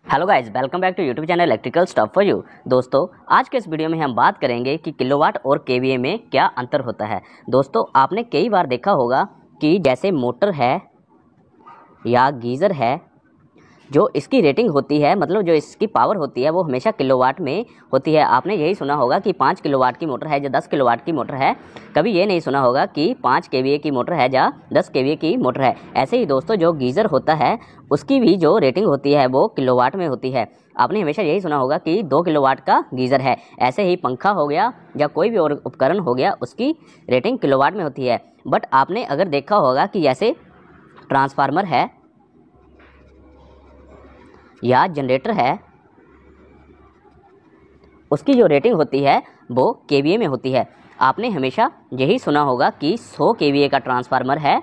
Hello guys, welcome back to YouTube channel electrical stuff for you. दोस्तों, आज के इस वीडियो में हम बात करेंगे कि किलोवाट और केवीए में क्या अंतर होता है। दोस्तों, आपने कई बार देखा होगा कि जैसे मोटर है या गीज़र है, जो इसकी रेटिंग होती है, मतलब जो इसकी पावर होती है वो हमेशा किलोवाट में होती है। आपने यही सुना होगा कि 5 किलोवाट की मोटर है या 10 किलोवाट की मोटर है। कभी ये नहीं सुना होगा कि 5 केवीए की मोटर है या 10 केवीए की मोटर है। ऐसे ही दोस्तों, जो गीज़र होता है उसकी भी जो रेटिंग होती है वो किलोवाट में होती है। आपने हमेशा यही सुना होगा कि 2 किलोवाट का गीज़र है। ऐसे ही पंखा हो गया या कोई भी और उपकरण हो गया, उसकी रेटिंग किलोवाट में होती है। बट आपने अगर देखा होगा कि जैसे ट्रांसफार्मर है या जनरेटर है, उसकी जो रेटिंग होती है वो केवीए में होती है। आपने हमेशा यही सुना होगा कि 100 केवीए का ट्रांसफार्मर है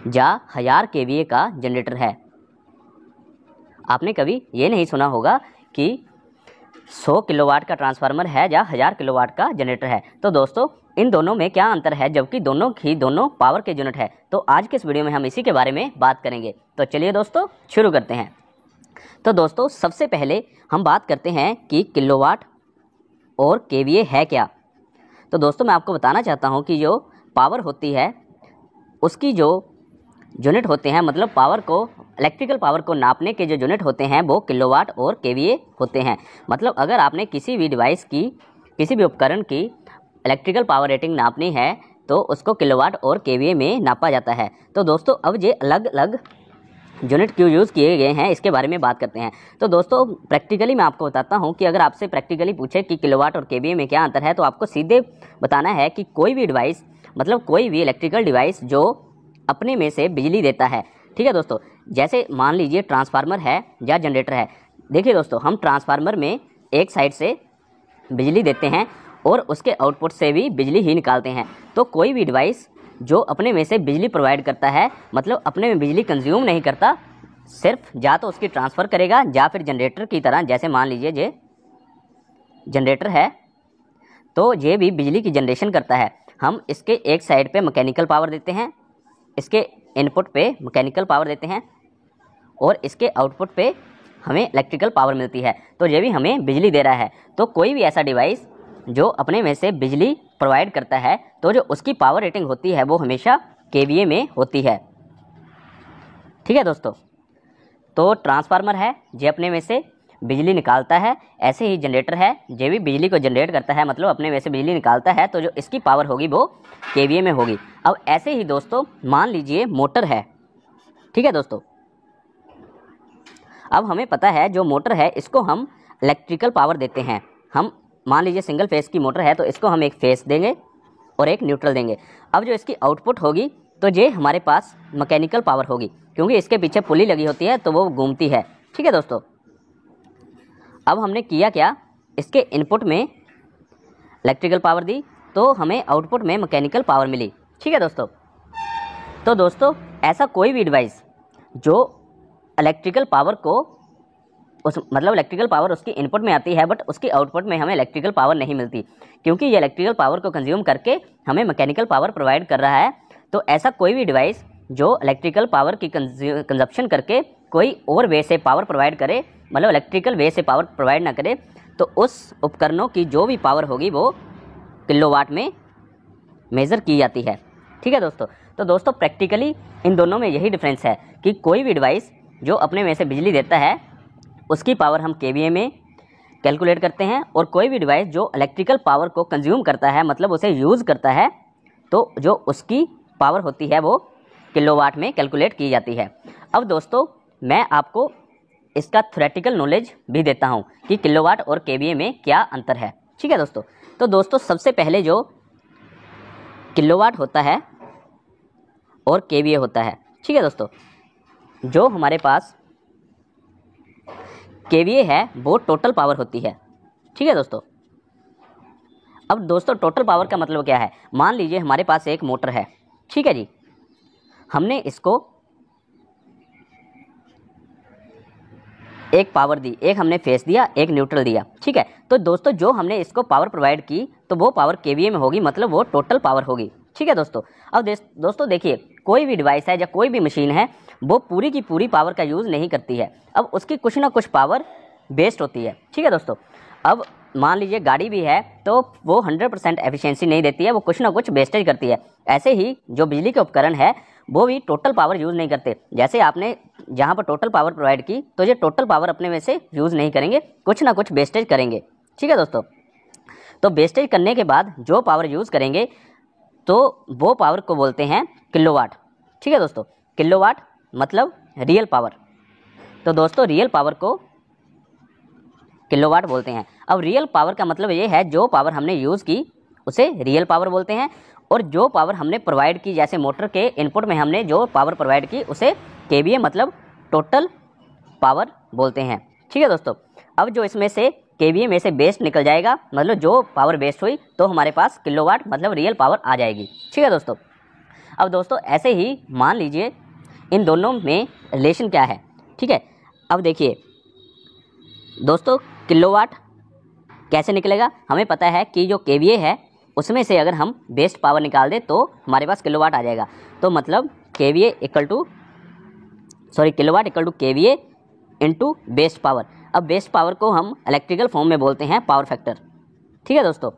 या 1000 केवीए का जनरेटर है। आपने कभी ये नहीं सुना होगा कि 100 किलोवाट का ट्रांसफार्मर है या 1000 किलोवाट का जनरेटर है। तो दोस्तों, इन दोनों में क्या अंतर है, जबकि दोनों पावर के यूनिट है। तो आज के इस वीडियो में हम इसी के बारे में बात करेंगे। तो चलिए दोस्तों, शुरू करते हैं। तो दोस्तों, सबसे पहले हम बात करते हैं कि किलोवाट और केवीए है क्या। तो दोस्तों, मैं आपको बताना चाहता हूं कि जो पावर होती है उसकी जो यूनिट होते हैं, मतलब पावर को, इलेक्ट्रिकल पावर को नापने के जो यूनिट होते हैं वो किलोवाट और केवीए होते हैं। मतलब अगर आपने किसी भी डिवाइस की, किसी भी उपकरण की इलेक्ट्रिकल पावर रेटिंग नापनी है तो उसको किलोवाट और केवीए में नापा जाता है। तो दोस्तों, अब ये अलग अलग यूनिट क्यों यूज़ किए गए हैं इसके बारे में बात करते हैं। तो दोस्तों, प्रैक्टिकली मैं आपको बताता हूं कि अगर आपसे प्रैक्टिकली पूछे कि किलोवाट और केवीए में क्या अंतर है, तो आपको सीधे बताना है कि कोई भी डिवाइस, मतलब कोई भी इलेक्ट्रिकल डिवाइस जो अपने में से बिजली देता है, ठीक है दोस्तों। जैसे मान लीजिए ट्रांसफार्मर है या जनरेटर है। देखिए दोस्तों, हम ट्रांसफार्मर में एक साइड से बिजली देते हैं और उसके आउटपुट से भी बिजली ही निकालते हैं। तो कोई भी डिवाइस जो अपने में से बिजली प्रोवाइड करता है, मतलब अपने में बिजली कंज्यूम नहीं करता, सिर्फ या तो उसकी ट्रांसफ़र करेगा या फिर जनरेटर की तरह, जैसे मान लीजिए ये जनरेटर है तो ये भी बिजली की जनरेशन करता है। हम इसके एक साइड पे मैकेनिकल पावर देते हैं, इसके इनपुट पे मैकेनिकल पावर देते हैं और इसके आउटपुट पे हमें इलेक्ट्रिकल पावर मिलती है। तो ये भी हमें बिजली दे रहा है। तो कोई भी ऐसा डिवाइस जो अपने में से बिजली प्रोवाइड करता है, तो जो उसकी पावर रेटिंग होती है वो हमेशा केवीए में होती है। ठीक है दोस्तों। तो ट्रांसफार्मर है, ये अपने में से बिजली निकालता है। ऐसे ही जनरेटर है, ये भी बिजली को जनरेट करता है, मतलब अपने में से बिजली निकालता है। तो जो इसकी पावर होगी वो केवीए में होगी। अब ऐसे ही दोस्तों, मान लीजिए मोटर है, ठीक है दोस्तों। अब हमें पता है जो मोटर है इसको हम इलेक्ट्रिकल पावर देते हैं। हम मान लीजिए सिंगल फेस की मोटर है तो इसको हम एक फेस देंगे और एक न्यूट्रल देंगे। अब जो इसकी आउटपुट होगी तो ये हमारे पास मैकेनिकल पावर होगी, क्योंकि इसके पीछे पुली लगी होती है तो वो घूमती है। ठीक है दोस्तों। अब हमने किया क्या, इसके इनपुट में इलेक्ट्रिकल पावर दी तो हमें आउटपुट में मैकेनिकल पावर मिली। ठीक है दोस्तों। तो दोस्तों, ऐसा कोई भी डिवाइस जो इलेक्ट्रिकल पावर को मतलब इलेक्ट्रिकल पावर उसकी इनपुट में आती है बट उसकी आउटपुट में हमें इलेक्ट्रिकल पावर नहीं मिलती, क्योंकि ये इलेक्ट्रिकल पावर को कंज्यूम करके हमें मैकेनिकल पावर प्रोवाइड कर रहा है। तो ऐसा कोई भी डिवाइस जो इलेक्ट्रिकल पावर की कंजप्शन करके कोई और वे से पावर प्रोवाइड करे, मतलब इलेक्ट्रिकल वे से पावर प्रोवाइड ना करे, तो उस उपकरणों की जो भी पावर होगी वो किलोवाट में मेज़र की जाती है। ठीक है दोस्तों। तो दोस्तों, प्रैक्टिकली इन दोनों में यही डिफरेंस है कि कोई भी डिवाइस जो अपने में से बिजली देता है उसकी पावर हम केवीए में कैलकुलेट करते हैं, और कोई भी डिवाइस जो इलेक्ट्रिकल पावर को कंज्यूम करता है, मतलब उसे यूज़ करता है, तो जो उसकी पावर होती है वो किलोवाट में कैलकुलेट की जाती है। अब दोस्तों, मैं आपको इसका थ्योरेटिकल नॉलेज भी देता हूँ कि किलोवाट और केवीए में क्या अंतर है। ठीक है दोस्तों। तो दोस्तों, सबसे पहले जो किलोवाट होता है और केवीए होता है, ठीक है दोस्तों, जो हमारे पास केवीए है वो टोटल पावर होती है। ठीक है दोस्तों। अब दोस्तों, टोटल पावर का मतलब क्या है, मान लीजिए हमारे पास एक मोटर है, ठीक है जी। हमने इसको एक पावर दी, एक हमने फेस दिया, एक न्यूट्रल दिया, ठीक है। तो दोस्तों, जो हमने इसको पावर प्रोवाइड की तो वो पावर केवीए में होगी, मतलब वो टोटल पावर होगी। ठीक है दोस्तों। अब दोस्तों देखिए, कोई भी डिवाइस है या कोई भी मशीन है, वो पूरी की पूरी पावर का यूज़ नहीं करती है, अब उसकी कुछ ना कुछ पावर वेस्ट होती है। ठीक है दोस्तों, अब मान लीजिए गाड़ी भी है तो वो 100% एफिशिएंसी नहीं देती है, वो कुछ ना कुछ वेस्टेज करती है। ऐसे ही जो बिजली के उपकरण है वो भी टोटल पावर यूज़ नहीं करते। जैसे आपने जहाँ पर टोटल पावर प्रोवाइड की तो ये टोटल पावर अपने में से यूज़ नहीं करेंगे, कुछ ना कुछ वेस्टेज करेंगे। ठीक है दोस्तों, तो वेस्टेज करने के बाद जो पावर यूज़ करेंगे तो वो पावर को बोलते हैं किलोवाट। ठीक है दोस्तों, किलोवाट मतलब रियल पावर। तो दोस्तों रियल पावर को किलोवाट बोलते हैं। अब रियल पावर का मतलब ये है जो पावर हमने यूज़ की उसे रियल पावर बोलते हैं, और जो पावर हमने प्रोवाइड की, जैसे मोटर के इनपुट में हमने जो पावर प्रोवाइड की उसे केवीए मतलब टोटल पावर बोलते हैं। ठीक है दोस्तों, अब जो इसमें से केवीए में से वेस्ट निकल जाएगा, मतलब जो पावर वेस्ट हुई तो हमारे पास किलोवाट मतलब रियल पावर आ जाएगी। ठीक है दोस्तों, अब दोस्तों ऐसे ही मान लीजिए इन दोनों में रिलेशन क्या है। ठीक है, अब देखिए दोस्तों किलोवाट कैसे निकलेगा, हमें पता है कि जो केवीए है उसमें से अगर हम बेस्ट पावर निकाल दें तो हमारे पास किलोवाट आ जाएगा। तो मतलब KVA equal to kilowatt equal to KVA into best power. अब बेस्ट पावर को हम इलेक्ट्रिकल फॉर्म में बोलते हैं पावर फैक्टर। ठीक है दोस्तों,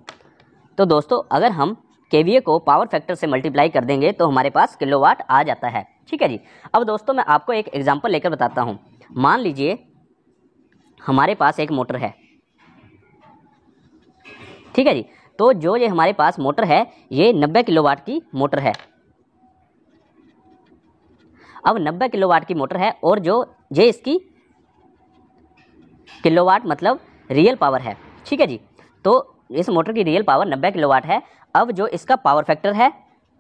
तो दोस्तों अगर हम केवीए को पावर फैक्टर से मल्टीप्लाई कर देंगे तो हमारे पास किलोवाट आ जाता है। ठीक है जी, अब दोस्तों मैं आपको एक एग्जांपल लेकर बताता हूँ। मान लीजिए हमारे पास एक मोटर है। ठीक है जी, तो जो ये हमारे पास मोटर है ये 90 किलोवाट की मोटर है। अब 90 किलोवाट की मोटर है और जो ये इसकी किलोवाट मतलब रियल पावर है। ठीक है जी, तो इस मोटर की रियल पावर 90 किलोवाट है। अब जो इसका पावर फैक्टर है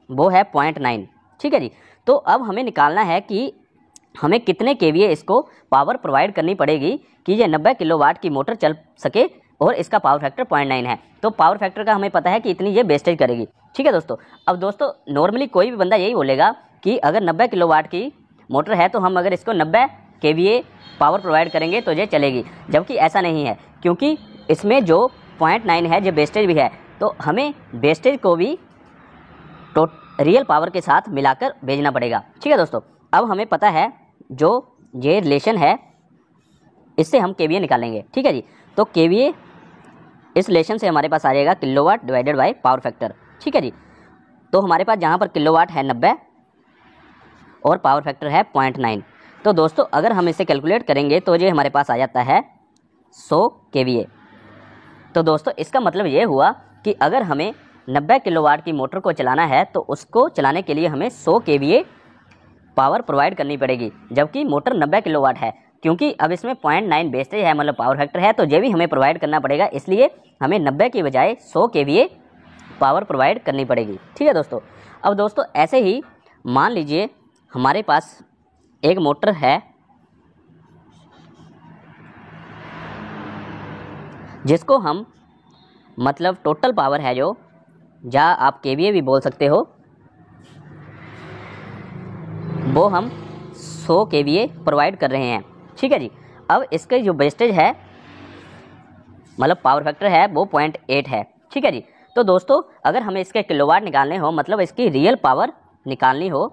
वो है 0.9। ठीक है जी, तो अब हमें निकालना है कि हमें कितने केवीए इसको पावर प्रोवाइड करनी पड़ेगी कि ये 90 किलोवाट की मोटर चल सके और इसका पावर फैक्टर 0.9 है। तो पावर फैक्टर का हमें पता है कि इतनी ये वेस्टेज करेगी। ठीक है दोस्तों, अब दोस्तों नॉर्मली कोई भी बंदा यही बोलेगा कि अगर 90 किलोवाट की मोटर है तो हम अगर इसको 90 केवीए पावर प्रोवाइड करेंगे तो ये चलेगी, जबकि ऐसा नहीं है, क्योंकि इसमें जो 0.9 है जो वेस्टेज भी है, तो हमें वेस्टेज को भी रियल पावर के साथ मिलाकर भेजना पड़ेगा। ठीक है दोस्तों, अब हमें पता है जो ये रिलेशन है इससे हम केवीए निकालेंगे। ठीक है जी, तो केवीए इस रिलेशन से हमारे पास आ जाएगा kilowatt divided by power factor. ठीक है जी, तो हमारे पास जहाँ पर किलोवाट है 90 और पावर फैक्टर है 0.9, तो दोस्तों अगर हम इसे कैलकुलेट करेंगे तो ये हमारे पास आ जाता है 100 केवीए। तो दोस्तों इसका मतलब ये हुआ कि अगर हमें 90 किलोवाट की मोटर को चलाना है तो उसको चलाने के लिए हमें 100 केवीए पावर प्रोवाइड करनी पड़ेगी, जबकि मोटर 90 किलोवाट है। क्योंकि अब इसमें 0.9 वेस्टेज है मतलब पावर फैक्टर है, तो ये भी हमें प्रोवाइड करना पड़ेगा, इसलिए हमें 90 की बजाय 100 केवीए पावर प्रोवाइड करनी पड़ेगी। ठीक है दोस्तों, अब दोस्तों ऐसे ही मान लीजिए हमारे पास एक मोटर है जिसको हम मतलब टोटल पावर है जो, या आप केवीए भी बोल सकते हो, वो हम 100 केवीए प्रोवाइड कर रहे हैं। ठीक है जी, अब इसके जो वेस्टेज है मतलब पावर फैक्टर है वो 0.8 है। ठीक है जी, तो दोस्तों अगर हमें इसके किलोवाट निकालने हो मतलब इसकी रियल पावर निकालनी हो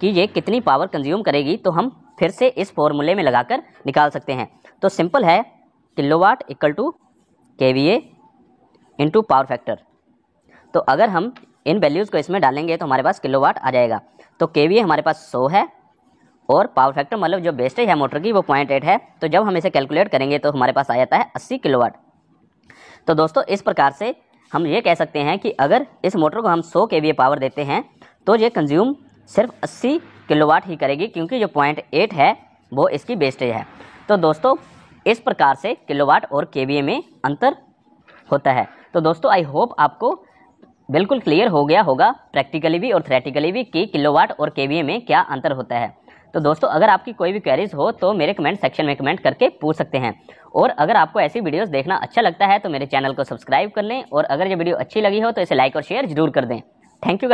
कि ये कितनी पावर कंज्यूम करेगी, तो हम फिर से इस फॉर्मूले में लगाकर निकाल सकते हैं। तो सिंपल है, kilowatt equal to KVA into power factor. तो अगर हम इन वैल्यूज़ को इसमें डालेंगे तो हमारे पास किलोवाट आ जाएगा। तो केवीए हमारे पास 100 है और पावर फैक्टर मतलब जो वेस्टेज है मोटर की वो 0.8 है। तो जब हम इसे कैलकुलेट करेंगे तो हमारे पास आ जाता है 80 किलोवाट। तो दोस्तों इस प्रकार से हम ये कह सकते हैं कि अगर इस मोटर को हम 100 केवीए पावर देते हैं तो ये कंज्यूम सिर्फ 80 किलोवाट ही करेगी, क्योंकि जो 0.8 है वो इसकी वेस्टेज है। तो दोस्तों इस प्रकार से किलोवाट और केवीए में अंतर होता है। तो दोस्तों आई होप आपको बिल्कुल क्लियर हो गया होगा प्रैक्टिकली भी और थ्योरेटिकली भी कि किलोवाट और केवीए में क्या अंतर होता है। तो दोस्तों अगर आपकी कोई भी क्वेरीज हो तो मेरे कमेंट सेक्शन में कमेंट करके पूछ सकते हैं, और अगर आपको ऐसी वीडियोस देखना अच्छा लगता है तो मेरे चैनल को सब्सक्राइब कर लें, और अगर ये वीडियो अच्छी लगी हो तो इसे लाइक और शेयर जरूर कर दें। Thank you guys.